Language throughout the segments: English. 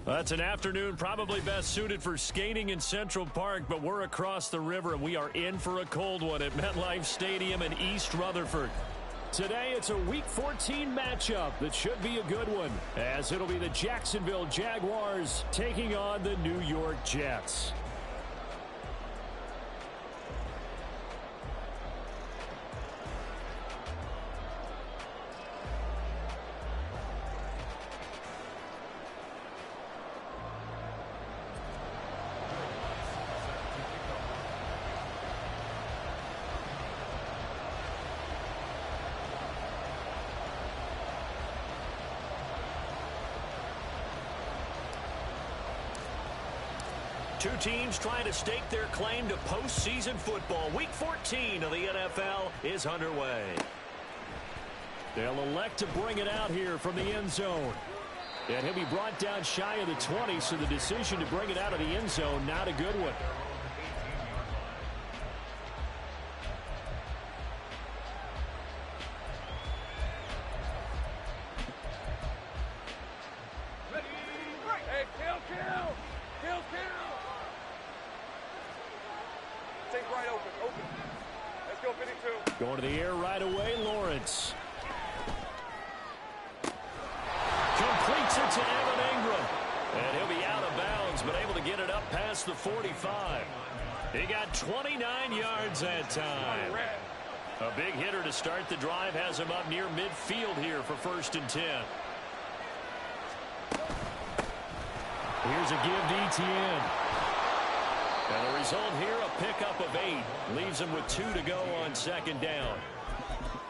That's an afternoon probably best suited for skating in Central Park, but we're across the river and we are in for a cold one at MetLife Stadium in East Rutherford. Today it's a Week 14 matchup that should be a good one, as it'll be the Jacksonville Jaguars taking on the New York Jets. Two teams trying to stake their claim to postseason football. Week 14 of the NFL is underway. They'll elect to bring it out here from the end zone. And he'll be brought down shy of the 20, so the decision to bring it out of the end zone, not a good one. Going to the air right away, Lawrence. Completes it to Evan Ingram. And he'll be out of bounds, but able to get it up past the 45. He got 29 yards that time. A big hitter to start the drive has him up near midfield here for 1st and 10. Here's a give to Etienne. And the result here, a pickup of 8. Leaves him with 2 to go on 2nd down.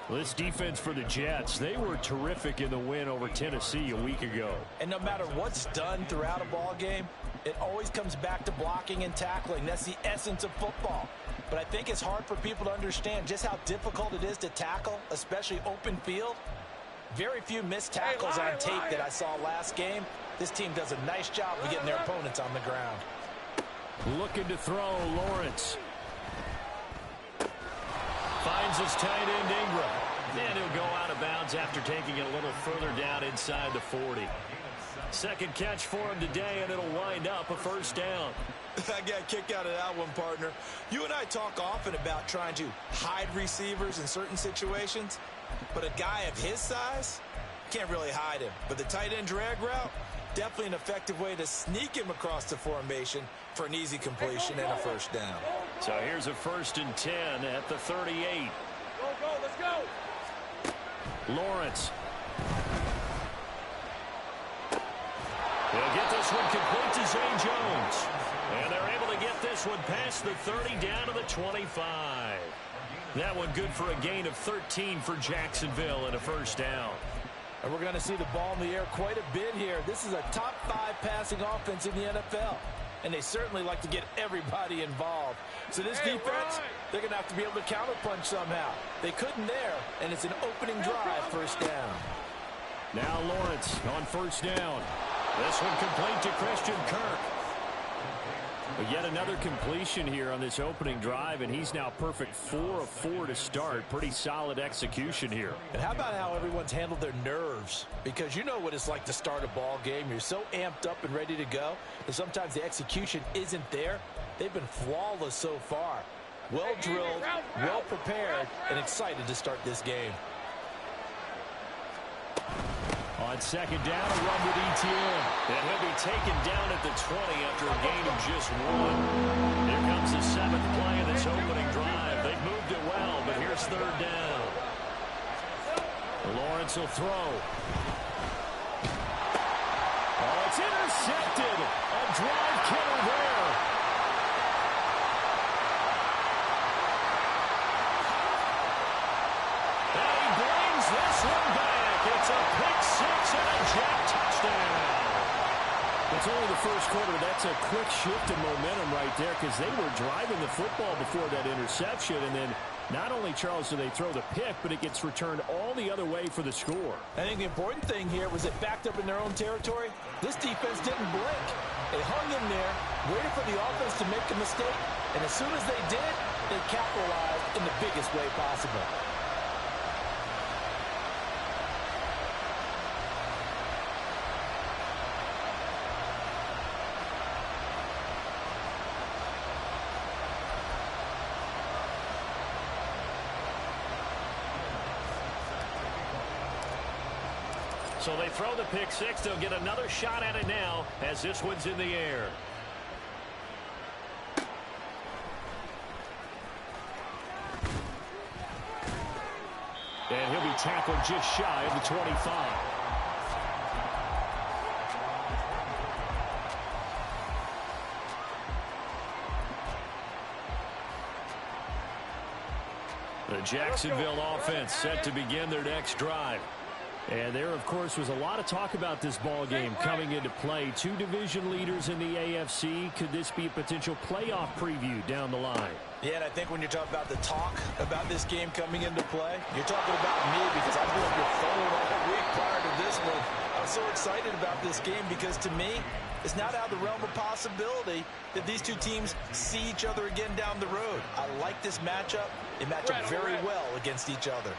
This defense for the Jets, they were terrific in the win over Tennessee a week ago. And no matter what's done throughout a ball game, it always comes back to blocking and tackling. That's the essence of football. But I think it's hard for people to understand just how difficult it is to tackle, especially open field. Very few missed tackles on tape that I saw last game. This team does a nice job of getting their opponents on the ground. Looking to throw, Lawrence. Finds his tight end, Ingram. Then he'll go out of bounds after taking it a little further down inside the 40. Second catch for him today, and it'll wind up a 1st down. I got a kick out of that one, partner. You and I talk often about trying to hide receivers in certain situations, but a guy of his size can't really hide him. But the tight end drag route, definitely an effective way to sneak him across the formation for an easy completion and a 1st down. So here's a 1st and 10 at the 38. Go, let's go. Lawrence. They'll get this one complete to Zay Jones. And they're able to get this one past the 30 down to the 25. That one good for a gain of 13 for Jacksonville and a 1st down. And we're going to see the ball in the air quite a bit here. This is a top 5 passing offense in the NFL. And they certainly like to get everybody involved. So this defense, they're going to have to be able to counterpunch somehow. They couldn't there, and it's an opening drive, 1st down. Now Lawrence on 1st down. This one complete to Christian Kirk. But yet another completion here on this opening drive, and he's now perfect 4 of 4 to start. Pretty solid execution here. And how about how everyone's handled their nerves? Because you know what it's like to start a ball game. You're so amped up and ready to go, and sometimes the execution isn't there. They've been flawless so far. Well drilled, well prepared, and excited to start this game. On 2nd down, a run with Etienne. And he'll be taken down at the 20 after a gain of just 1. Here comes the 7th play of this opening drive. They've moved it well, but here's 3rd down. Lawrence will throw. Oh, it's intercepted. A drive killer there. And he brings this one back. It's a pick 6 and a Jet touchdown. It's only the 1st quarter. That's a quick shift in momentum right there, because they were driving the football before that interception. And then not only, Charles, do they throw the pick, but it gets returned all the other way for the score. I think the important thing here was it backed up in their own territory. This defense didn't blink. They hung in there, waited for the offense to make a mistake, and as soon as they did, they capitalized in the biggest way possible. So they throw the pick six. They'll get another shot at it now as this one's in the air. And he'll be tackled just shy of the 25. The Jacksonville offense set to begin their next drive. And there, of course, was a lot of talk about this ball game coming into play. Two division leaders in the AFC. Could this be a potential playoff preview down the line? Yeah, and I think when you're talking about the talk about this game coming into play, you're talking about me because I've been on your phone all week prior to this one. I was so excited about this game because, to me, it's not out of the realm of possibility that these two teams see each other again down the road. I like this matchup. They match up very well against each other.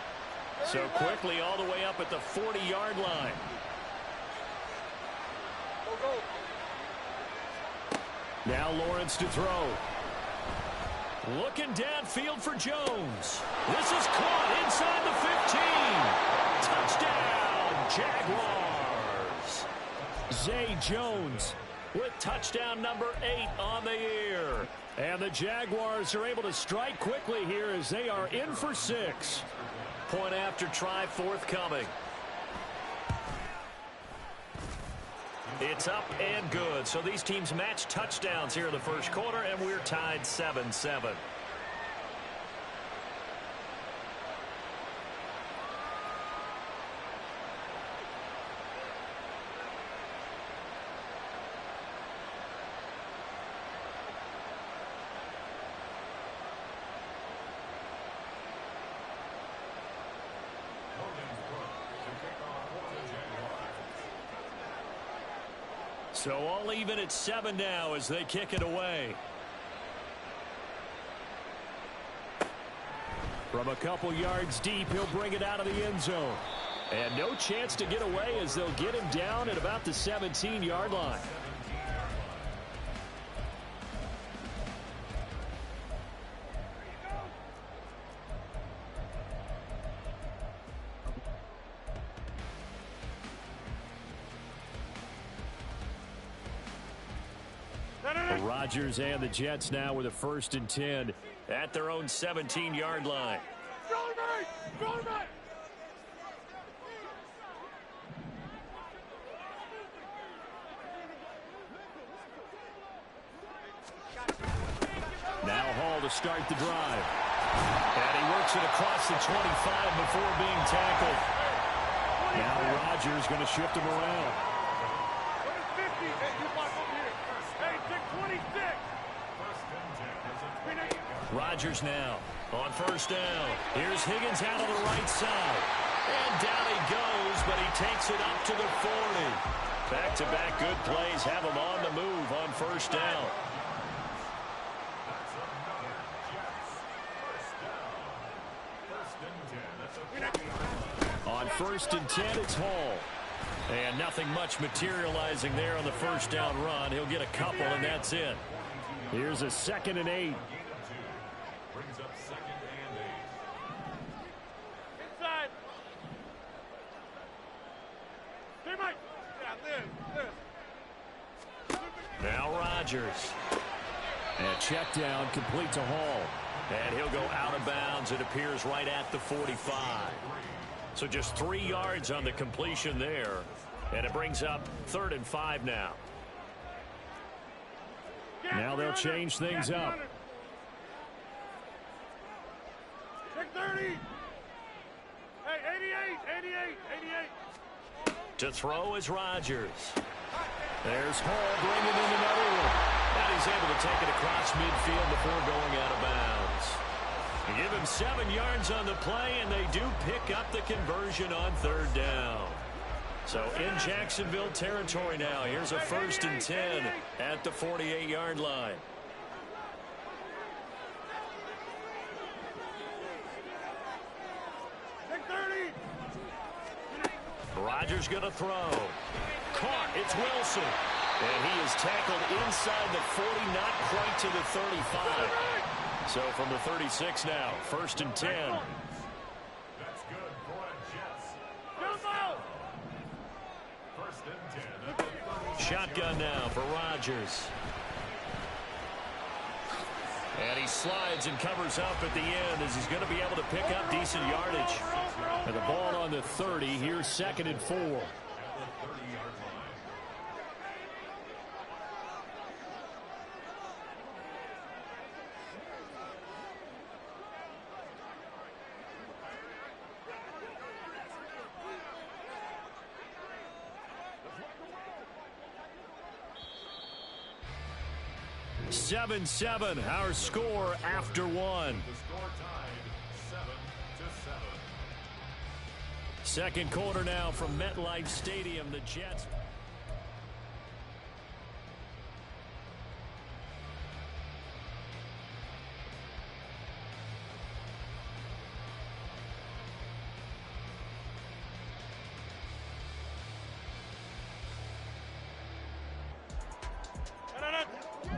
So quickly all the way up at the 40-yard line. Now Lawrence to throw. Looking downfield for Jones. This is caught inside the 15. Touchdown, Jaguars. Zay Jones with touchdown number 8 on the year. And the Jaguars are able to strike quickly here as they are in for 6. Point after try forthcoming. It's up and good. So these teams match touchdowns here in the first quarter, and we're tied 7-7. So all even at 7 now as they kick it away. From a couple yards deep, he'll bring it out of the end zone. And no chance to get away as they'll get him down at about the 17-yard line. Rodgers and the Jets now with a 1st and 10 at their own 17-yard line. Now Hall to start the drive. And he works it across the 25 before being tackled. Now Rodgers going to shift him around. Rodgers now on 1st down. Here's Higgins out of the right side. And down he goes, but he takes it up to the 40. Back-to-back good plays have him on the move on 1st down. On 1st and 10, it's Hall. And nothing much materializing there on the 1st down run. He'll get a couple, and that's it. Here's a 2nd and 8. Brings up 2nd and 8. Inside. Teammate. Yeah, now Rodgers. And check down complete to Hall. And he'll go out of bounds. It appears right at the 45. So just 3 yards on the completion there. And it brings up 3rd and 5 now. Now they'll change things up. 30. Hey, 88. To throw is Rodgers. There's Hall bringing in another one. And he's able to take it across midfield before going out of bounds. You give him 7 yards on the play, and they do pick up the conversion on 3rd down. So in Jacksonville territory now. Here's a 1st and 10 at the 48-yard line. Rodgers going to throw. Caught. It's Wilson. And he is tackled inside the 40, not quite to the 35. So from the 36 now, 1st and 10. That's good for a Jets. shotgun now for Rodgers. And he slides and covers up at the end as he's going to be able to pick up decent yardage. And the ball on the 30. Here's 2nd and 4. 7-7, our score after one. The score tied 7-7. Second quarter now from MetLife Stadium. The Jets.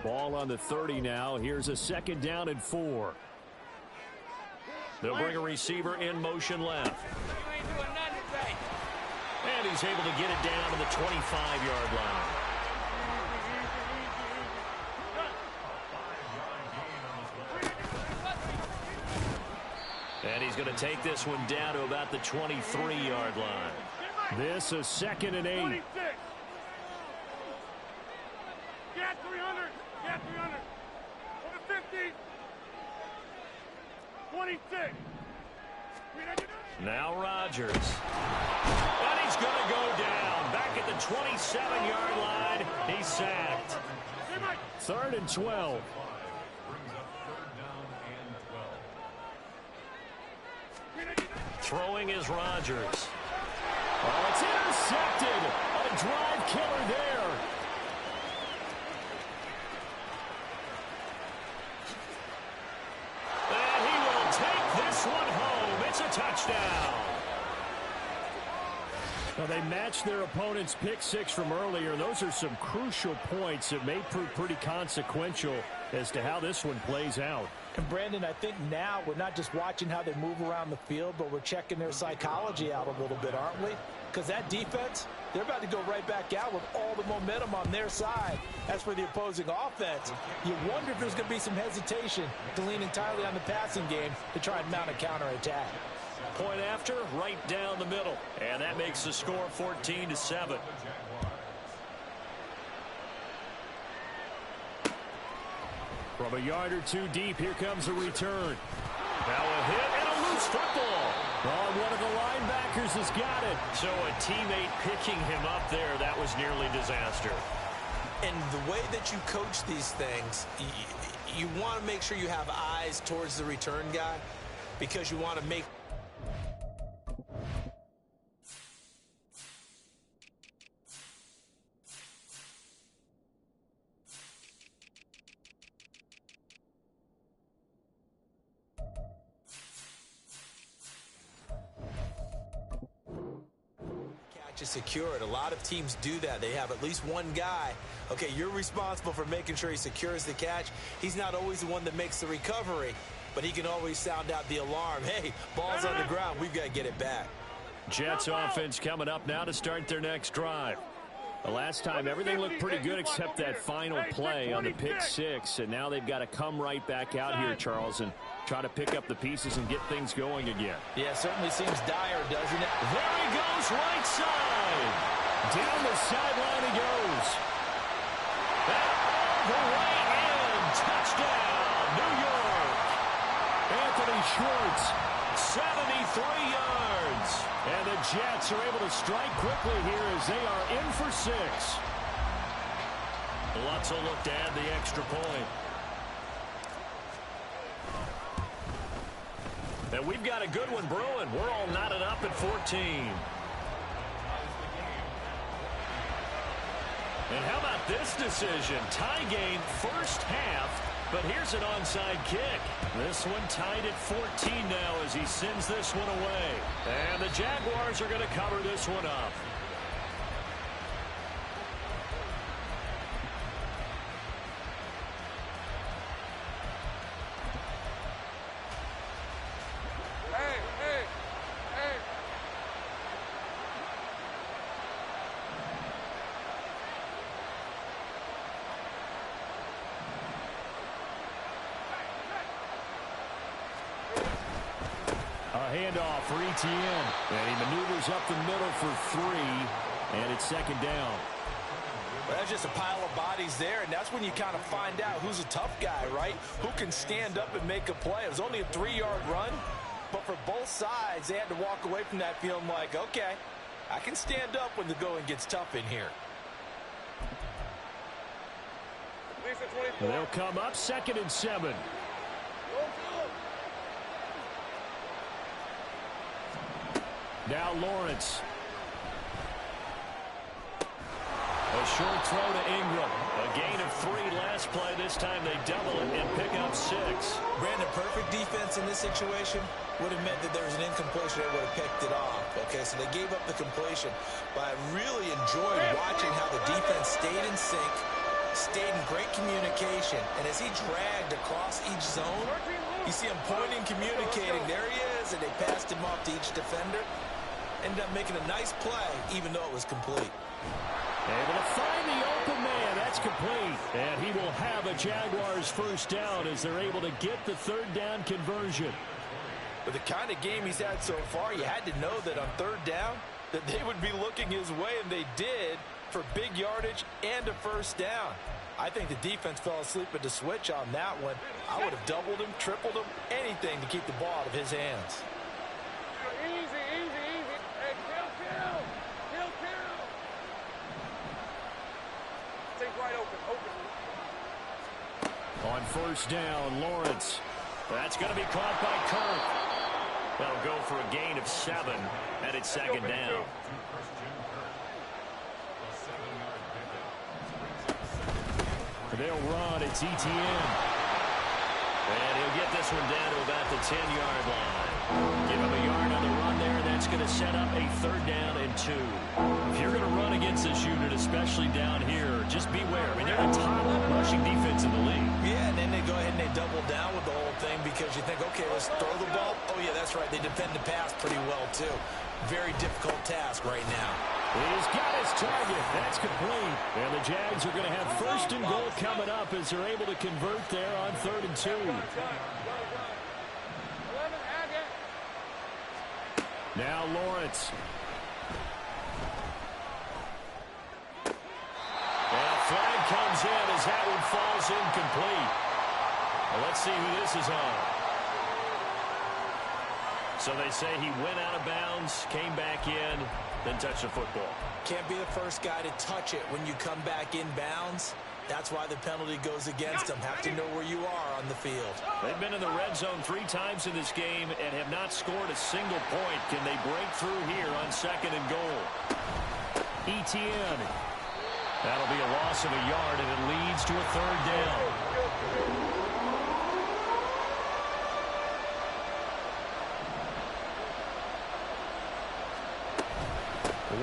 Ball on the 30 now. Here's a 2nd down and 4. They'll bring a receiver in motion left. And he's able to get it down to the 25-yard line. And he's going to take this one down to about the 23-yard line. This is 2nd and 8. Get 300. Get 300. Over 50. 26. Now Rodgers. And he's going to go down. Back at the 27-yard line. He's sacked. 3rd and 12. Throwing is Rodgers. Oh, it's intercepted. A drive killer there. And he will take this one home. It's a touchdown. Well, they matched their opponent's pick six from earlier. Those are some crucial points that may prove pretty consequential as to how this one plays out. And Brandon, I think now we're not just watching how they move around the field, but we're checking their psychology out a little bit, aren't we? Because that defense, they're about to go right back out with all the momentum on their side. As for the opposing offense, you wonder if there's going to be some hesitation to lean entirely on the passing game to try and mount a counterattack. Point after, right down the middle. And that makes the score 14-7. From a yard or two deep, here comes a return. Now a hit and a loose football. Oh, one of the linebackers has got it. So a teammate picking him up there, that was nearly disaster. And the way that you coach these things, you want to make sure you have eyes towards the return guy because you want to make secured. A lot of teams do that. They have at least one guy. Okay, you're responsible for making sure he secures the catch. He's not always the one that makes the recovery, but he can always sound out the alarm. Hey, ball's on the ground. We've got to get it back. Jets offense coming up now to start their next drive. The last time everything looked pretty good except that final play on the pick six, and now they've got to come right back out here, Charles, and try to pick up the pieces and get things going again. Yeah, certainly seems dire, doesn't it? There he goes, right side. Down the sideline he goes. And all the way in. Touchdown, New York. Anthony Schwartz, 73 yards. And the Jets are able to strike quickly here as they are in for 6. Lutzel looked to add the extra point. And we've got a good one brewing. We're all knotted up at 14. And how about this decision? Tie game first half, but here's an onside kick. This one tied at 14 now as he sends this one away. And the Jaguars are going to cover this one up. handoff for Etienne. And he maneuvers up the middle for 3, and it's second down. Well, that's just a pile of bodies there, and that's when you kind of find out who's a tough guy, right? Who can stand up and make a play. It was only a 3-yard run, but for both sides, they had to walk away from that feeling like, okay, I can stand up when the going gets tough in here. They'll come up 2nd and 7. Now Lawrence. A short throw to Ingram. A gain of 3 last play. This time they double it and pick up 6. Brandon, perfect defense in this situation would have meant that there was an incompletion. They would have picked it off. Okay, so they gave up the completion. But I really enjoyed watching how the defense stayed in sync, stayed in great communication. And as he dragged across each zone, you see him pointing, communicating. There he is, and they passed him off to each defender. Ended up making a nice play, even though it was complete. Able to find the open man. That's complete. And he will have a Jaguars first down as they're able to get the 3rd down conversion. With the kind of game he's had so far, you had to know that on 3rd down that they would be looking his way, and they did, for big yardage and a first down. I think the defense fell asleep at the switch on that one. I would have doubled him, tripled him, anything to keep the ball out of his hands. Easy, easy, easy. Hey, kill. Take right open. On first down, Lawrence. That's going to be caught by Kirk. That'll go for a gain of 7, and it's 2nd down. They'll run. It's Etienne. And he'll get this one down to about the 10-yard line. Give him a yard on the run there, and that's going to set up a 3rd down and 2. If you're going to run against this unit, especially down here, just beware. I mean, they're the top rushing defense in the league. Yeah, and then they go ahead and they double down with the whole thing because you think, okay, let's throw the ball. Oh, yeah, that's right. They defend the pass pretty well, too. Very difficult task right now. He's got his target. That's complete. And the Jags are going to have 1st and goal coming up as they're able to convert there on 3rd and 2. Now Lawrence. And a flag comes in as that one falls incomplete. Well, let's see who this is on. So they say he went out of bounds, came back in, then touched the football. Can't be the first guy to touch it when you come back in bounds. That's why the penalty goes against him. Have to know where you are on the field. They've been in the red zone 3 times in this game and have not scored a single point. Can they break through here on 2nd and goal? Etienne. That'll be a loss of a yard, and it leads to a 3rd down.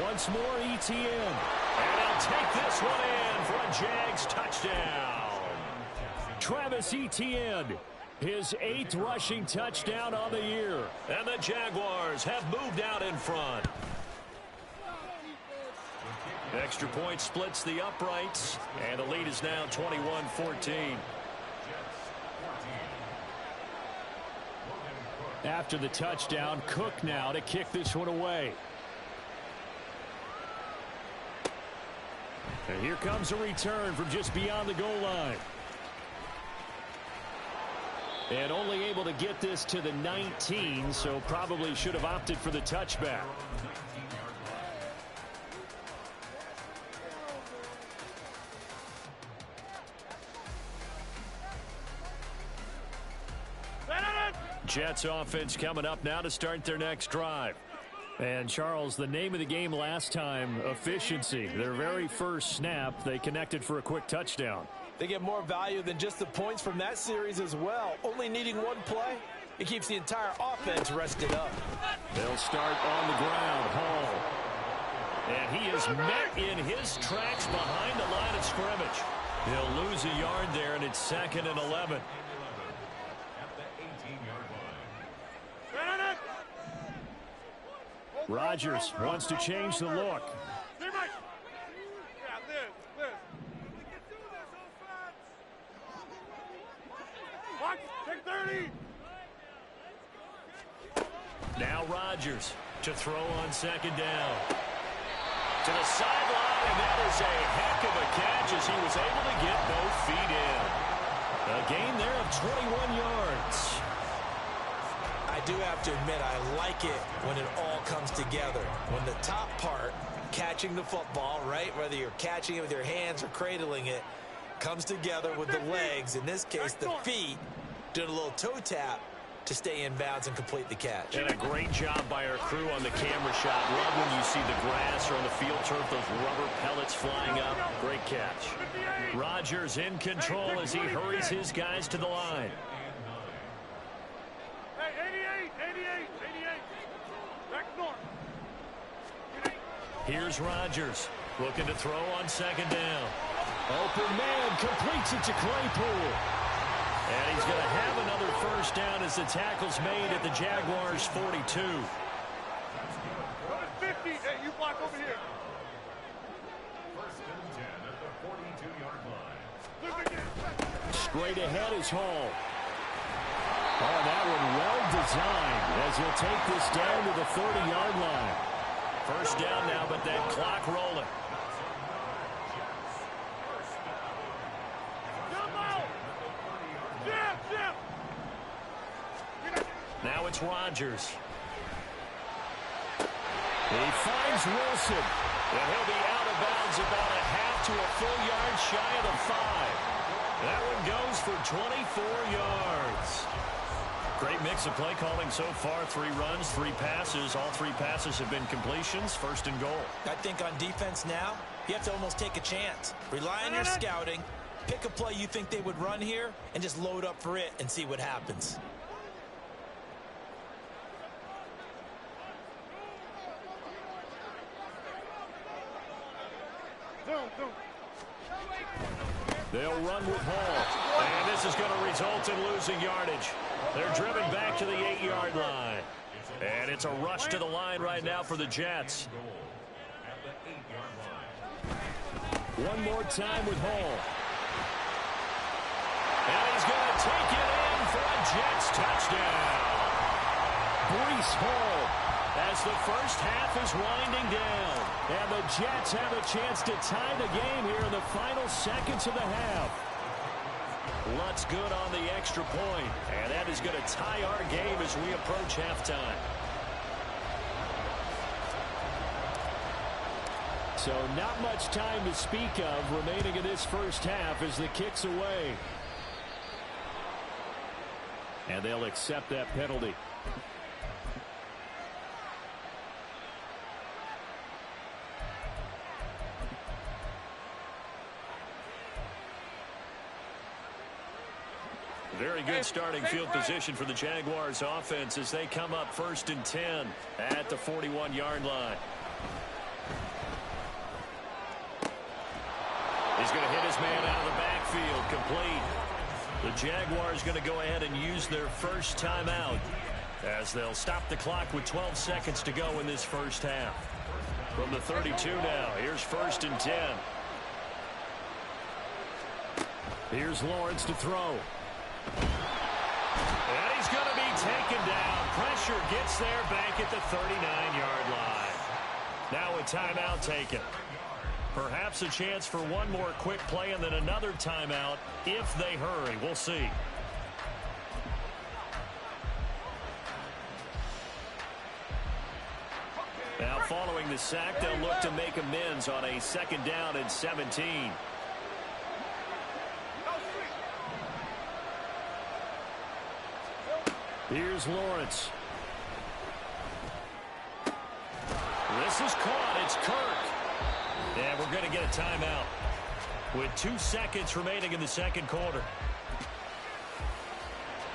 Once more, Etienne. And he'll take this one in for a Jags touchdown. Travis Etienne, his 8th rushing touchdown on the year. And the Jaguars have moved out in front. Extra point splits the uprights, and the lead is now 21-14. After the touchdown, Cook now to kick this one away. And here comes a return from just beyond the goal line. And only able to get this to the 19, so probably should have opted for the touchback. Jets offense coming up now to start their next drive. And, Charles, the name of the game last time, efficiency. Their very first snap, they connected for a quick touchdown. They get more value than just the points from that series as well. Only needing one play, it keeps the entire offense rested up. They'll start on the ground. Hall. And he is met in his tracks behind the line of scrimmage. He'll lose a yard there, and it's 2nd and 11. Rodgers wants to change the look. Now Rodgers to throw on second down. To the sideline, and that is a heck of a catch as he was able to get both feet in. A gain there of 21 yards. I do have to admit, I like it when it all comes together. When the top part, catching the football, right, whether you're catching it with your hands or cradling it, comes together with the legs, in this case the feet, doing a little toe tap to stay in bounds and complete the catch. And a great job by our crew on the camera shot. Love when you see the grass or on the field turf, those rubber pellets flying up. Great catch. Rodgers in control as he hurries his guys to the line. Hey, 88. Back north. Here's Rodgers looking to throw on second down. Open man completes it to Claypool. And he's going to have another first down as the tackle's made at the Jaguars' 42. 50. Hey, you block over here. First and 10 at the 42-yard line. Straight ahead is Hall. Oh, that one well designed as he'll take this down to the 30-yard line. First down now, but that clock rolling. Now it's Rodgers. He finds Wilson. And he'll be out of bounds about a half to a full yard shy of the 5. That one goes for 24 yards. Great mix of play calling so far. 3 runs, 3 passes. All 3 passes have been completions. First and goal. I think on defense now, you have to almost take a chance. Rely on your scouting. Pick a play you think they would run here and just load up for it and see what happens. They'll run with Hall. And this is going to result in losing yardage. They're driven back to the 8-yard line. And it's a rush to the line right now for the Jets. One more time with Hall. And he's going to take it in for a Jets touchdown. Breece Hall as the first half is winding down. And the Jets have a chance to tie the game here in the final seconds of the half. Lutz good on the extra point. And that is going to tie our game as we approach halftime. So not much time to speak of remaining in this first half as the kick's away. And they'll accept that penalty. Very good starting field position for the Jaguars offense as they come up first and 10 at the 41-yard line. He's going to hit his man out of the backfield, complete. The Jaguars going to go ahead and use their first timeout as they'll stop the clock with 12 seconds to go in this first half. From the 32 now, here's first and 10. Here's Lawrence to throw. And he's going to be taken down. Pressure gets there back at the 39-yard line. Now a timeout taken. Perhaps a chance for one more quick play and then another timeout if they hurry. We'll see. Now following the sack, they'll look to make amends on a second down and 17. Here's Lawrence. This is caught. It's Kirk. And we're going to get a timeout with 2 seconds remaining in the second quarter.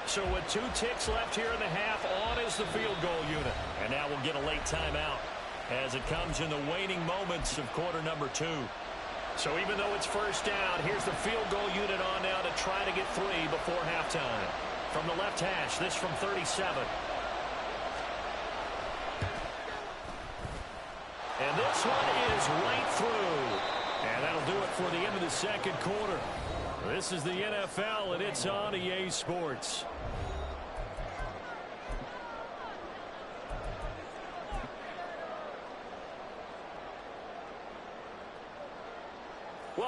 So with 2 ticks left here in the half, on is the field goal unit. And now we'll get a late timeout as it comes in the waning moments of quarter number 2. So even though it's first down, here's the field goal unit on now to try to get 3 before halftime. From the left hash, this from 37. And this one is right through. And that'll do it for the end of the second quarter. This is the NFL, and it's on EA Sports.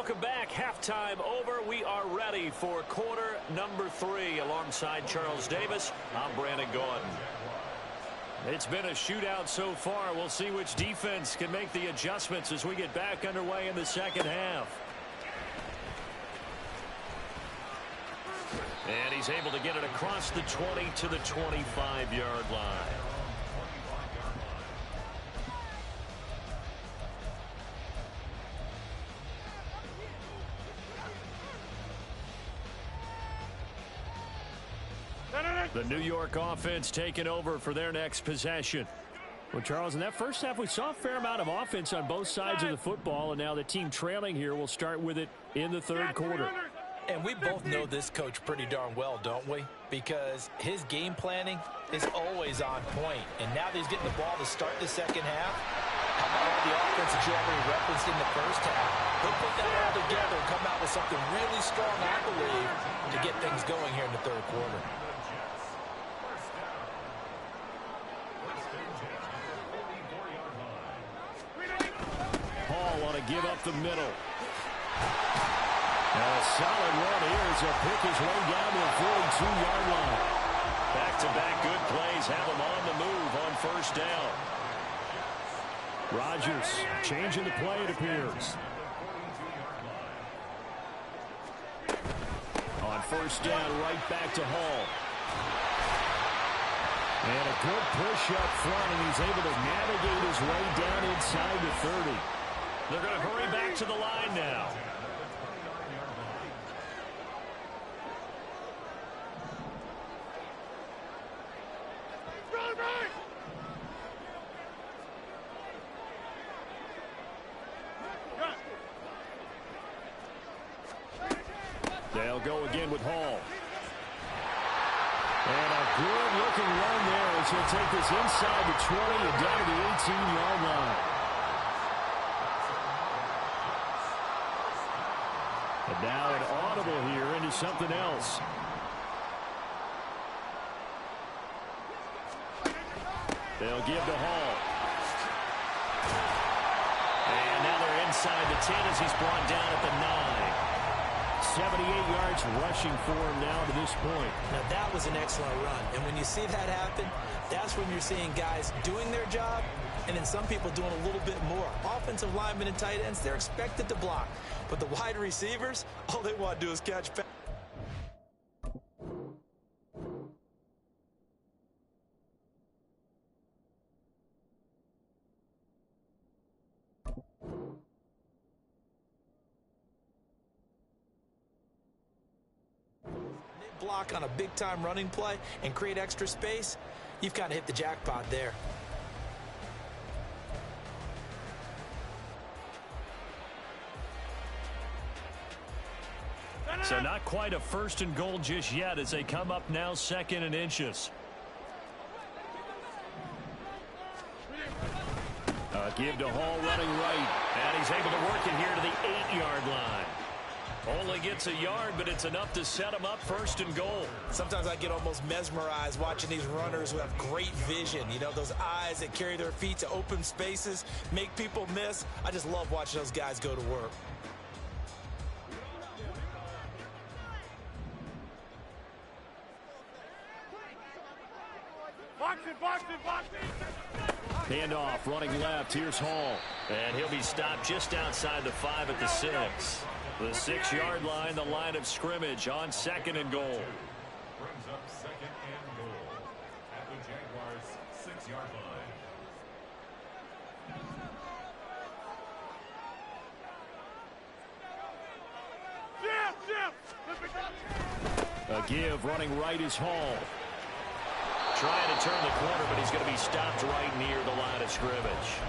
Welcome back. Halftime over. We are ready for quarter number 3. Alongside Charles Davis, I'm Brandon Gordon. It's been a shootout so far. We'll see which defense can make the adjustments as we get back underway in the second half. And he's able to get it across the 20 to the 25-yard line. The New York offense taking over for their next possession. Well, Charles, in that first half, we saw a fair amount of offense on both sides of the football, and now the team trailing here will start with it in the third quarter. And we both know this coach pretty darn well, don't we? Because his game planning is always on point. And now that he's getting the ball to start the second half, how about all the offense that you already referenced in the first half? He'll put that all together and come out with something really strong, I believe, to get things going here in the third quarter. Hall want to give up the middle. And a solid run here as he'll pick his way down to the 42-yard line. Back-to-back good plays have him on the move on first down. Rodgers changing the play, it appears. On first down, right back to Hall. And a good push up front, and he's able to navigate his way down inside the 30. They're going to hurry back to the line now. They'll go again with Hall. And a good-looking run there as he'll take this inside the 20 and down to the 18-yard line. And now an audible here into something else. They'll give to Hall. And now they're inside the 10 as he's brought down at the 9. 78 yards rushing for him now to this point. Now that was an excellent run. And when you see that happen, that's when you're seeing guys doing their job and then some people doing a little bit more. Offensive linemen and tight ends, they're expected to block. But the wide receivers, all they want to do is catch passes. Block on a big-time running play and create extra space, you've kind of hit the jackpot there. So not quite a first and goal just yet as they come up now second and inches. Give to Hall running right, and he's able to work it here to the 8-yard line. Only gets a yard, but it's enough to set him up first and goal. Sometimes I get almost mesmerized watching these runners who have great vision. You know, those eyes that carry their feet to open spaces, make people miss. I just love watching those guys go to work. Handoff, running left. Here's Hall. And he'll be stopped just outside the 5 at the 6. The 6-yard line, the line of scrimmage on second and goal. Brings up second and goal at the Jaguars' 6-yard line. A give, running right is Hall. Trying to turn the corner, but he's going to be stopped right near the line of scrimmage.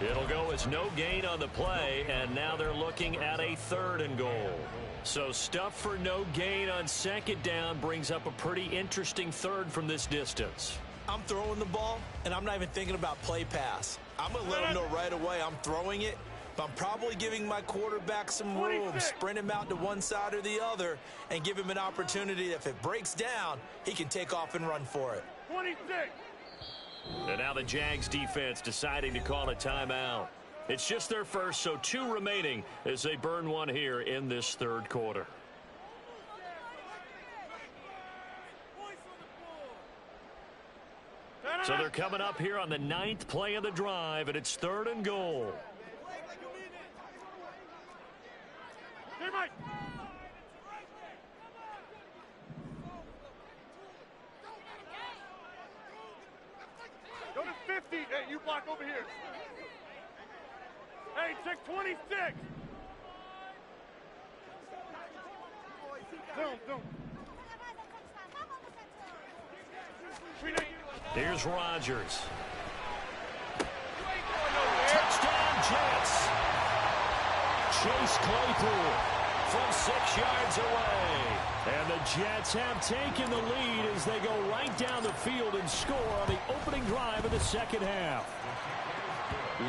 It'll go as no gain on the play, and now they're looking at a 3rd and goal. So stuff for no gain on second down brings up a pretty interesting 3rd from this distance. I'm throwing the ball, and I'm not even thinking about play pass. I'm going to let them know right away I'm throwing it, but I'm probably giving my quarterback some room, sprint him out to one side or the other, and give him an opportunity. If it breaks down, he can take off and run for it. 26. And now the Jags defense deciding to call a timeout. It's just their first, so 2 remaining as they burn one here in this third quarter. So they're coming up here on the 9th play of the drive, and it's 3rd and goal. Hey, Mike. Go to 50. Hey, you block over here. Hey, check 26. Zoom. Here's Rodgers. Touchdown, Jets. Chase Claypool from 6 yards away. And the Jets have taken the lead as they go right down the field and score on the opening drive of the second half.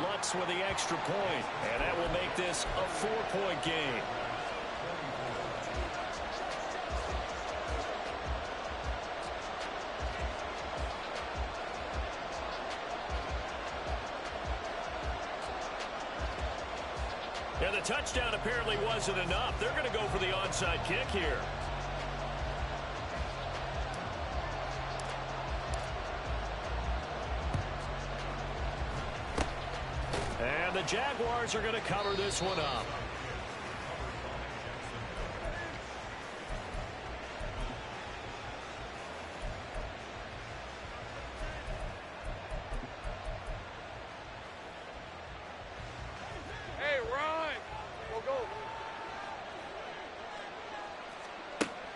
Lutz with the extra point, and that will make this a 4-point game. And the touchdown apparently wasn't enough. They're going to go for the onside kick here. And the Jaguars are going to cover this one up.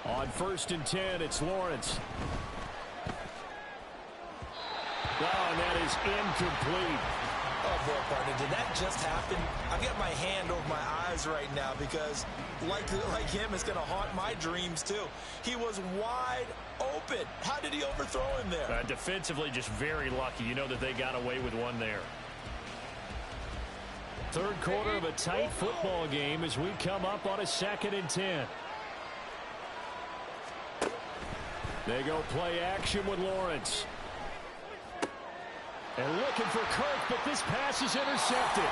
On 1st and 10, it's Lawrence. Oh, and that is incomplete. Oh, boy, partner, did that just happen? I've got my hand over my eyes right now because, like him, it's going to haunt my dreams, too. He was wide open. How did he overthrow him there? Defensively, just very lucky. You know that they got away with one there. Third quarter of a tight football game as we come up on a 2nd and 10. They go play action with Lawrence. And looking for Kirk, but this pass is intercepted.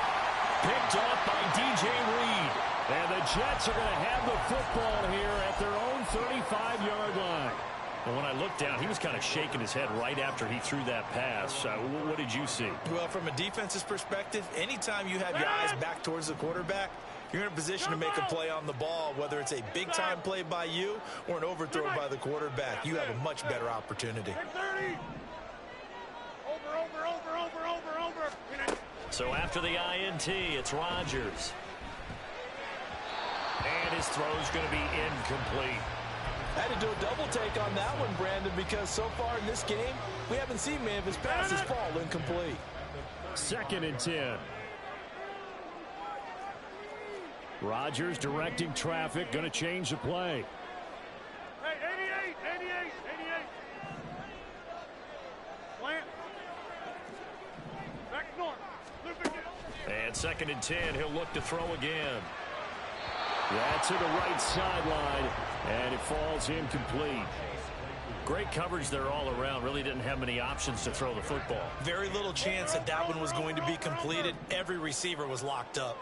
Picked up by DJ Reed. And the Jets are going to have the football here at their own 35-yard line. And when I looked down, he was kind of shaking his head right after he threw that pass. What did you see? Well, from a defense's perspective, anytime you have your eyes back towards the quarterback, you're in a position to make a play on the ball, whether it's a big-time play by you or an overthrow by the quarterback. You have a much better opportunity. So after the INT, it's Rodgers. And his throw's going to be incomplete. I had to do a double take on that one, Brandon, because so far in this game, we haven't seen many of his passes fall incomplete. 2nd and 10. Rodgers directing traffic, going to change the play. Hey, 88. Plant. Back north. And 2nd and 10, he'll look to throw again. That's to the right sideline, and it falls incomplete. Great coverage there all around. Really didn't have many options to throw the football. Very little chance that one was going to be completed. Every receiver was locked up.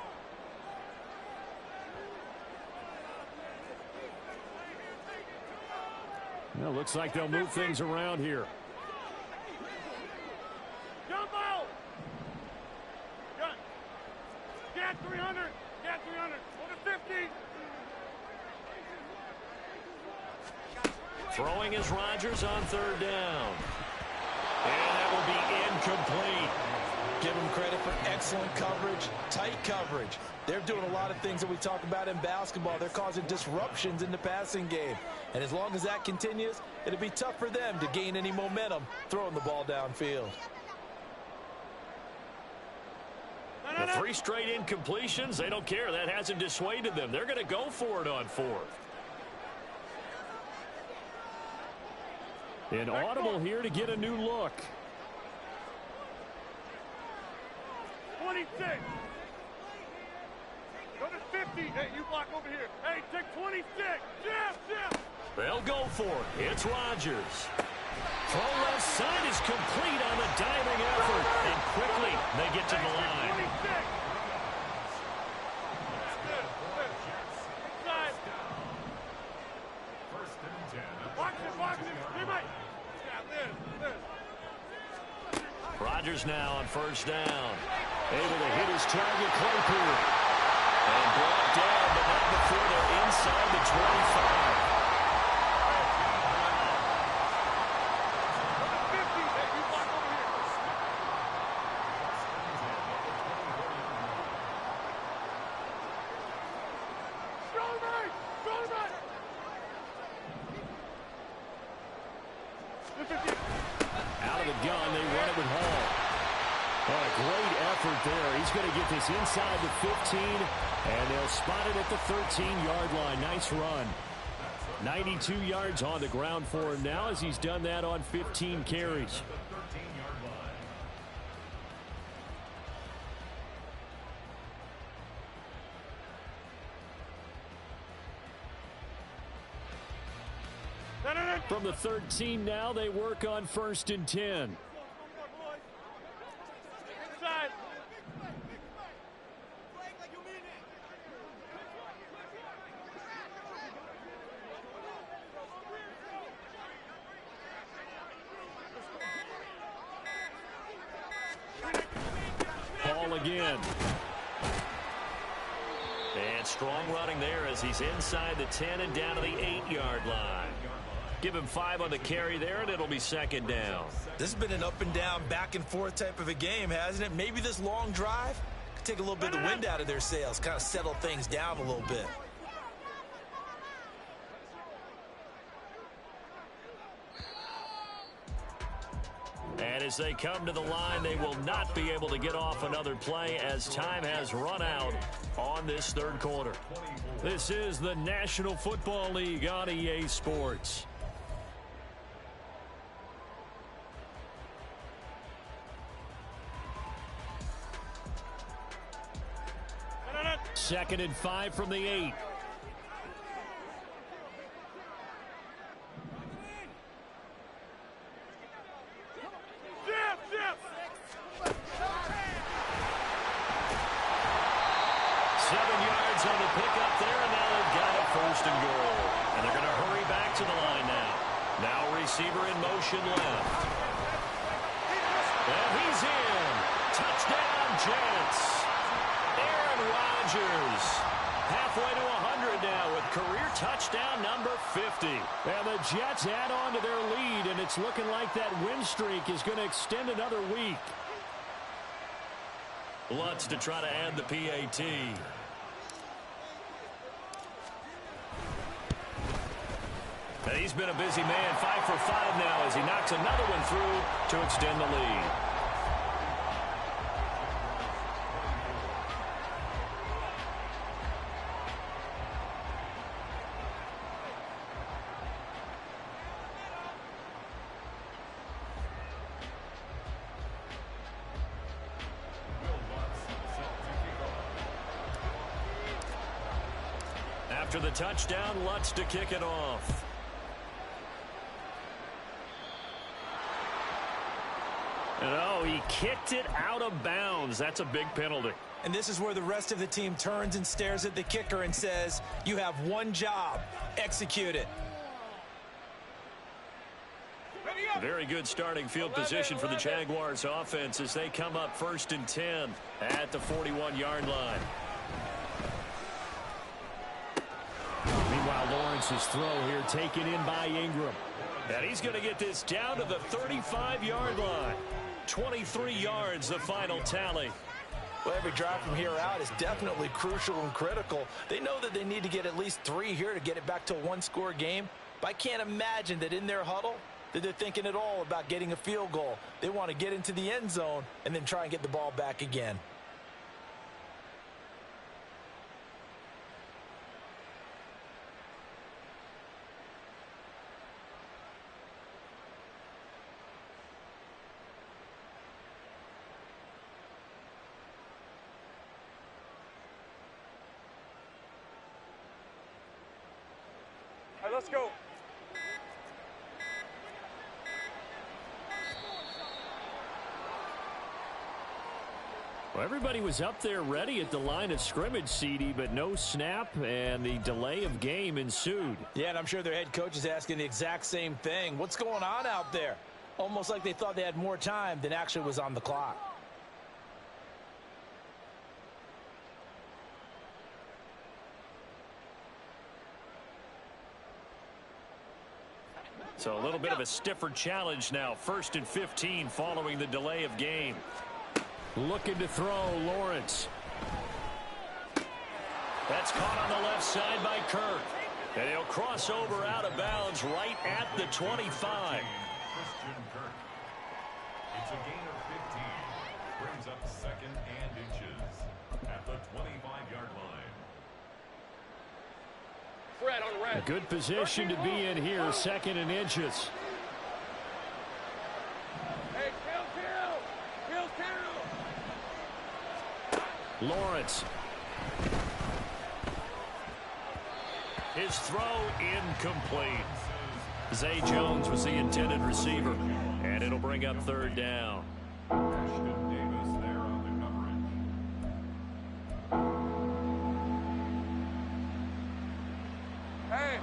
Well, looks like they'll move things around here. Jump out! Get 300! Get 300! Go to 50! Throwing is Rodgers on 3rd down. And that will be incomplete. Give them credit for excellent coverage, tight coverage. They're doing a lot of things that we talk about in basketball. They're causing disruptions in the passing game. And as long as that continues, it'll be tough for them to gain any momentum throwing the ball downfield. The 3 straight incompletions, they don't care. That hasn't dissuaded them. They're going to go for it on 4th. An audible here to get a new look. 26. Go to 50. Hey, you block over here. Hey, take 26. Jeff. They'll go for it. It's Rodgers. Throw left side is complete on the diving effort. And quickly, they get to the line. and 10. Box it, teammate. Yeah, this. Rodgers now on first down. Able to hit his target, Claypool. And brought down, but not before they're inside the 25. Out of the gun, they run it with Hall. Oh, a great effort there. He's going to get this inside the 15, and they'll spot it at the 13-yard line. Nice run. 92 yards on the ground for him now as he's done that on 15 carries. From the 13 now, they work on first and 10. Inside. Ball again. And strong running there as he's inside the 10 and down to the 8-yard line. Give him 5 on the carry there, and it'll be second down. This has been an up and down, back and forth type of a game, hasn't it? Maybe this long drive could take a little bit of the wind out of their sails, kind of settle things down a little bit. And as they come to the line, they will not be able to get off another play as time has run out on this third quarter. This is the National Football League on EA Sports. Second and 5 from the 8. On the pickup there, and now they've got it first and goal. And they're going to hurry back to the line now. Now receiver in motion left. And he's in. Touchdown, Jets. Aaron Rodgers. Halfway to 100 now with career touchdown number 50. And the Jets add on to their lead, and it's looking like that win streak is going to extend another week. Lutz to try to add the PAT. And he's been a busy man, 5 for 5 now as he knocks another one through to extend the lead. After the touchdown, Lutz to kick it off. Oh, he kicked it out of bounds. That's a big penalty. And this is where the rest of the team turns and stares at the kicker and says, you have one job. Execute it. Very good starting field position for the Jaguars offense as they come up first and 10 at the 41-yard line. Meanwhile, Lawrence's throw here taken in by Ingram. And he's going to get this down to the 35-yard line. 23 yards, the final tally. Well, every drive from here out is definitely crucial and critical. They know that they need to get at least 3 here to get it back to a one-score game. But I can't imagine that in their huddle that they're thinking at all about getting a field goal. They want to get into the end zone and then try and get the ball back again. All right, let's go. Well, everybody was up there ready at the line of scrimmage, CD, but no snap, and the delay of game ensued. Yeah, and I'm sure their head coach is asking the exact same thing. What's going on out there? Almost like they thought they had more time than actually was on the clock. So a little bit of a stiffer challenge now. 1st and 15 following the delay of game. Looking to throw, Lawrence. That's caught on the left side by Kirk. And he'll cross over out of bounds right at the 25. Christian Kirk. It's a gain of 15. Brings up 2nd and inches at the 25-yard line. Fred on red. A good position to be in here, 2nd and inches. Hey, kill. Lawrence. His throw incomplete. Zay Jones was the intended receiver, and it'll bring up 3rd down. Ashton Davis there on the coverage. Hey.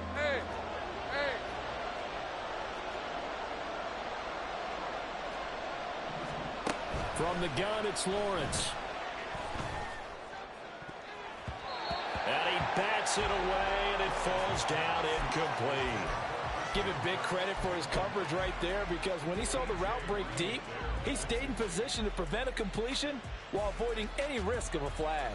From the gun, it's Lawrence. And he bats it away, and it falls down incomplete. Give him big credit for his coverage right there, because when he saw the route break deep, he stayed in position to prevent a completion while avoiding any risk of a flag.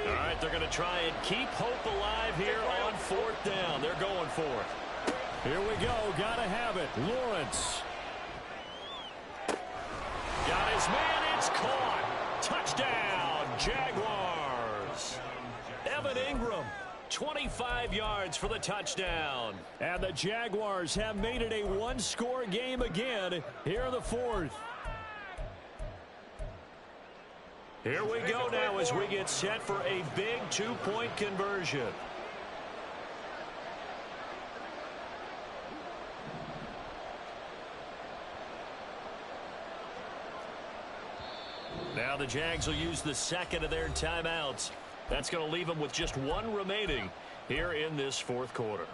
All right, they're going to try and keep hope alive here on 4th down. They're going for it. Here we go. Got to have it. Lawrence. Got his man. It's caught. Touchdown, Jaguars. Evan Ingram, 25 yards for the touchdown. And the Jaguars have made it a one-score game again here in the 4th. Here we go now as we get set for a big 2-point conversion. Now the Jags will use the 2nd of their timeouts. That's going to leave them with just 1 remaining here in this 4th quarter.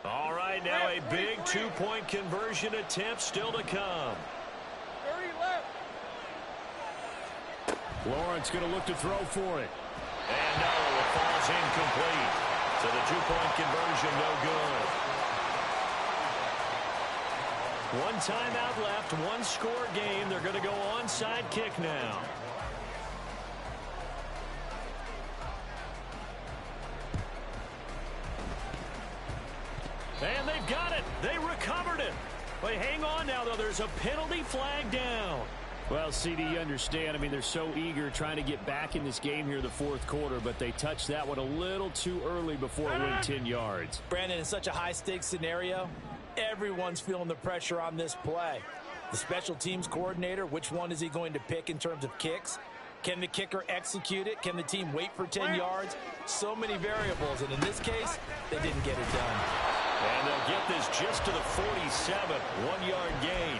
All right, now a big 2-point conversion attempt still to come. 30 left. Lawrence going to look to throw for it. And no, it falls incomplete. So the 2-point conversion no good. 1 timeout left, 1-score game. They're going to go onside kick now. And they've got it. They recovered it. But hang on now, though. There's a penalty flag down. Well, CD, you understand. I mean, they're so eager trying to get back in this game here in the 4th quarter, but they touched that one a little too early before it went 10 yards. Brandon, in such a high-stakes scenario, everyone's feeling the pressure on this play. The special teams coordinator, which one is he going to pick in terms of kicks? Can the kicker execute it? Can the team wait for 10 yards? So many variables, and in this case, they didn't get it done. And they'll get this just to the 47, 1-yard gain.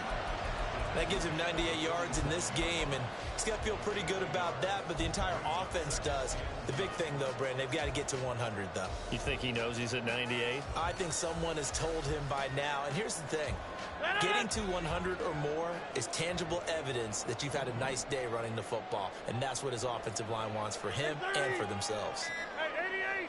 That gives him 98 yards in this game, and he's got to feel pretty good about that, but the entire offense does. The big thing, though, Brandon, they've got to get to 100, though. You think he knows he's at 98? I think someone has told him by now, and here's the thing. Getting to 100 or more is tangible evidence that you've had a nice day running the football, and that's what his offensive line wants for him and for themselves. Hey,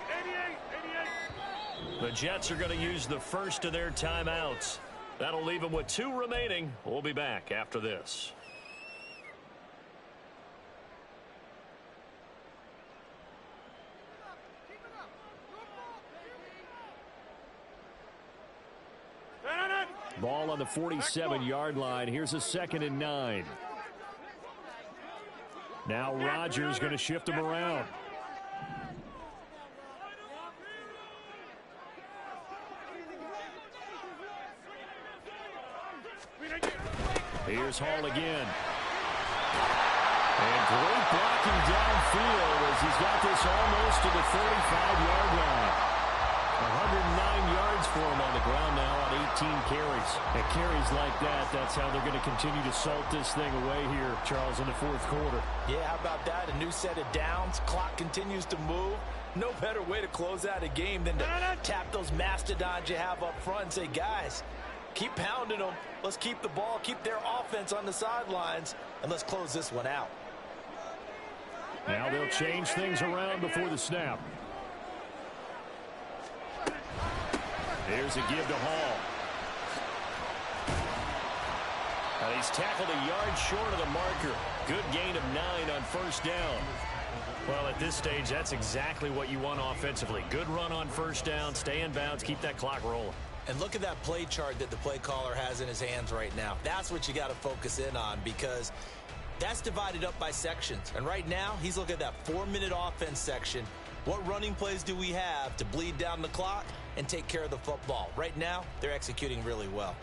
88. The Jets are going to use the first of their timeouts. That'll leave them with 2 remaining. We'll be back after this. Ball on the 47-yard line. Here's a 2nd and 9. Now Rodgers going to shift him around. Here's Hall again. And great blocking downfield as he's got this almost to the 35-yard line. 109 yards for him on the ground now on 18 carries. And carries like that, that's how they're going to continue to salt this thing away here, Charles, in the fourth quarter. Yeah, how about that? A new set of downs. Clock continues to move. No better way to close out a game than to tap those mastodons you have up front and say, guys, keep pounding them. Let's keep the ball, keep their offense on the sidelines, and let's close this one out. Now they'll change things around before the snap. Here's a give to Hall. And he's tackled a yard short of the marker. Good gain of 9 on first down. Well, at this stage, that's exactly what you want offensively. Good run on first down, stay in bounds, keep that clock rolling. And look at that play chart that the play caller has in his hands right now. That's what you got to focus in on, because that's divided up by sections. And right now, he's looking at that 4-minute offense section. What running plays do we have to bleed down the clock and take care of the football? Right now, they're executing really well.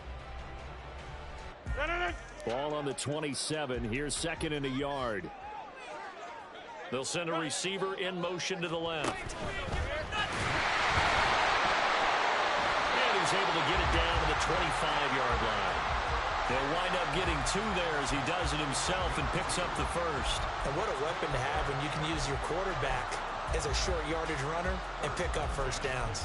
Ball on the 27. Here's second and a yard. They'll send a receiver in motion to the left. And he's able to get it down to the 25-yard line. They'll wind up getting 2 there as he does it himself and picks up the first. And what a weapon to have when you can use your quarterback as a short yardage runner and pick up first downs.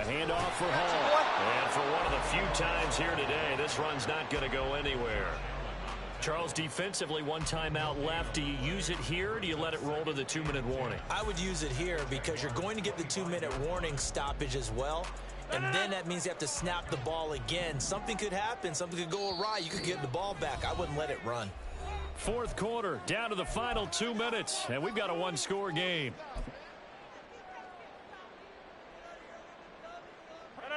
Handoff for Hall. And for one of the few times here today, this run's not going to go anywhere. Charles, defensively, 1 timeout left. Do you use it here, or do you let it roll to the 2-minute warning? I would use it here because you're going to get the 2-minute warning stoppage as well. And then that means you have to snap the ball again. Something could happen. Something could go awry. You could get the ball back. I wouldn't let it run. Fourth quarter, down to the final 2 minutes, and we've got a 1-score game.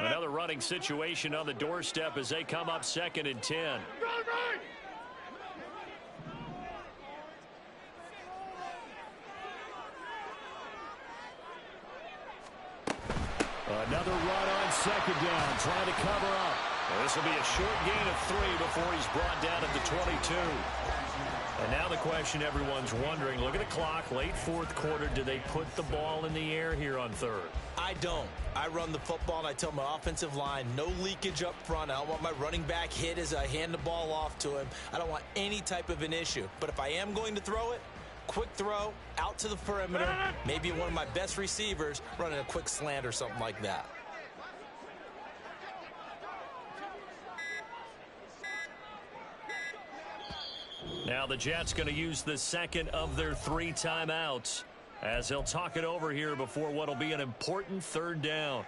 Another running situation on the doorstep as they come up 2nd and 10. Another run on 2nd down, trying to cover up. This will be a short gain of 3 before he's brought down at the 22. And now the question everyone's wondering, look at the clock, late fourth quarter, do they put the ball in the air here on 3rd? I don't. I run the football, and I tell my offensive line, no leakage up front. I don't want my running back hit as I hand the ball off to him. I don't want any type of an issue. But if I am going to throw it, quick throw, out to the perimeter, maybe one of my best receivers running a quick slant or something like that. Now the Jets going to use the second of their 3 timeouts as they'll talk it over here before what will be an important 3rd down.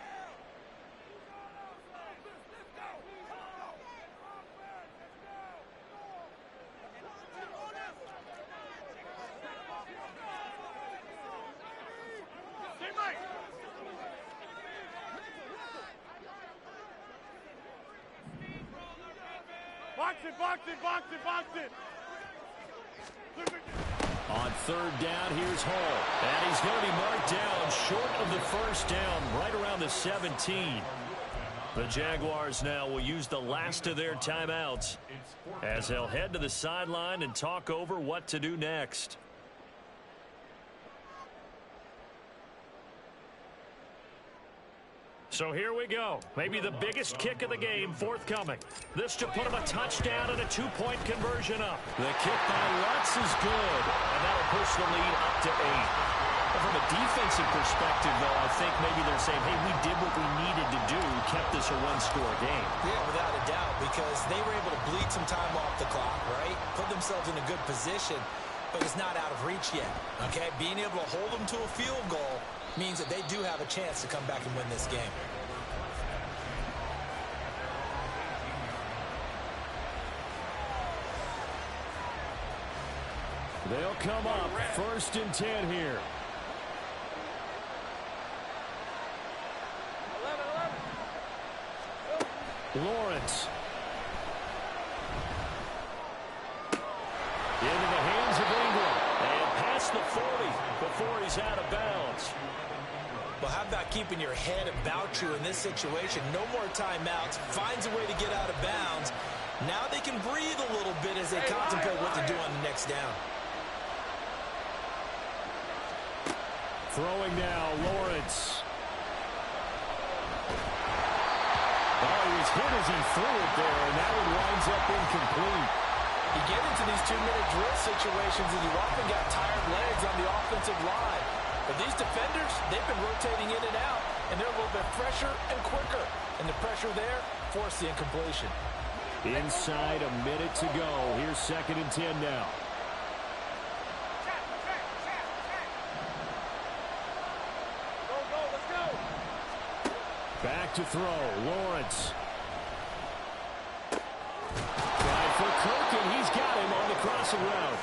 Box it. On 3rd down, here's Hall. And he's going to be marked down short of the first down, right around the 17. The Jaguars now will use the last of their timeouts as they'll head to the sideline and talk over what to do next. So here we go. Maybe the biggest kick of the game forthcoming. This to put him a touchdown and a 2-point conversion up. The kick by Lutz is good, and that'll push the lead up to 8. But from a defensive perspective, though, I think maybe they're saying, hey, we did what we needed to do. We kept this a 1-score game. Yeah, without a doubt, because they were able to bleed some time off the clock, right? Put themselves in a good position, but it's not out of reach yet, okay? Being able to hold them to a field goal means that they do have a chance to come back and win this game. They'll come up 1st and 10 here. Lawrence. Into the hands of Ingram. And past the 40 before he's out of bounds. Well, how about keeping your head about you in this situation? No more timeouts. Finds a way to get out of bounds. Now they can breathe a little bit as they contemplate what to do on the next down. Throwing now, Lawrence. Oh, he was hit as he threw it there, and that one winds up incomplete. You get into these 2-minute drill situations, and you often got tired legs on the offensive line. But these defenders, they've been rotating in and out, and they're a little bit fresher and quicker. And the pressure there forced the incompletion. Inside a minute to go. Here's 2nd and 10 now. Go, let's go. Back to throw. Lawrence. Tried for Kirk, and he's got him on the crossing route.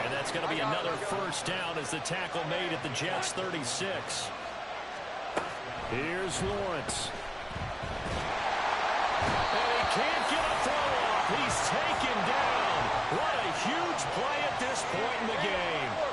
And that's going to be another first down as the tackle made at the Jets' 36. Here's Lawrence. And he can't get a throw off. He's taken down. What a huge play at this point in the game.